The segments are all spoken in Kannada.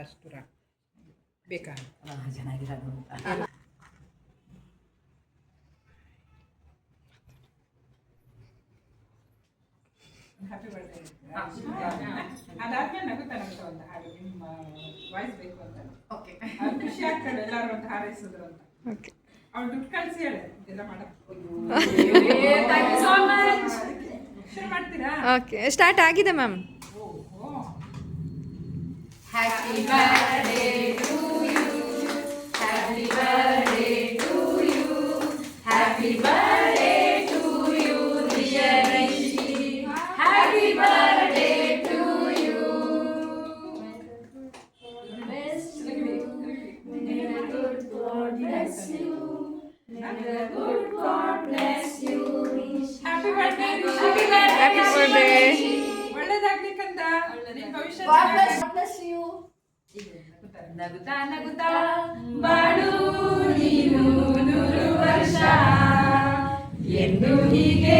ಅಷ್ಟು ಬೇಕಾ ಚೆನ್ನಾಗಿರೋದು ಹ್ಯಾಪಿ ಬರ್ಡೇ ಅದಾದ್ಮೇಲೆ ನಗುತ್ತಾನಂತ ಒಂದು ಹಾಡು ನಿಮ್ಮ ವಾಯ್ಸ್ ಬೇಕು ಅಂತ. ಓಕೆ ಖುಷಿ ಆಗ್ತದೆ ಎಲ್ಲರೂ ಒಂದು ಹಾರೈಸಿದ್ರು ಅಂತ. ಓಕೆ ಅವ್ಳು ದುಡ್ಡು ಕಳಿಸಿ ಹೇಳಿ ಇದೆಲ್ಲ ಶುರು ಮಾಡ್ತೀರಾ? ಓಕೆ ಸ್ಟಾರ್ಟ್ ಆಗಿದೆ ma'am. Happy birthday to you. Happy birthday to you. Happy birthday to you, dear Rishi. Happy birthday to you. May the good God bless you. May the good God bless you. Happy birthday Happy birthday. ಒಳ್ಳೆದಾಗ್ಲಿ ಕಂದ. ನಿನ್ನ ಭವಿಷ್ಯ God bless you. ನಗುತ್ತಾ ನಗುತ್ತಾ ಬಾಳು ನೀನು 100 ವರ್ಷ ಎಂದು ಹೀಗೆ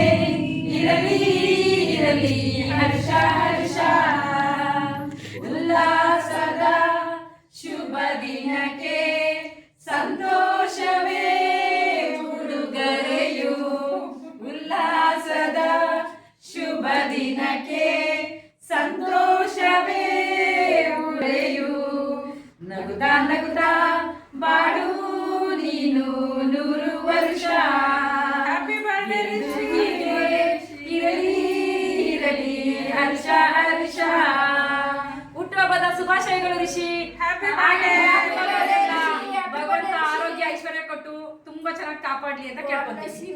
ಇರಲಿ ಇರಲಿ ಹರ್ಷ ಹರ್ಷ ಉಲ್ಲಾಸದ ಶುಭ ದಿನಕ್ಕೆ ಸಂತೋಷವೇ ಉಡುಗೊರೆಯು ಉಲ್ಲಾಸದ ಶುಭ ದಿನಕ್ಕೆ ಸಂತೋಷವೇ ಉಡೆಯು ನಗುತ್ತಾ ನಗುತ್ತಾ ಬಾಳು ನೀನು 100 ವರ್ಷ. ಹ್ಯಾಪಿ ಬರ್ಡೇ ಇರಲಿ ಇರಲಿ ಹರ್ಷ ಹರ್ಷ. ಹುಟ್ಟುಹಬ್ಬದ ಶುಭಾಶಯಗಳು ರಿಷಿ. ಹ್ಯಾಪಿ ಭಗವಂತ ಆರೋಗ್ಯ ಐಶ್ವರ್ಯ ಕೊಟ್ಟು ತುಂಬಾ ಚೆನ್ನಾಗಿ ಕಾಪಾಡ್ಲಿ ಅಂತ ಕೇಳ್ಕೊಂತೀವಿ.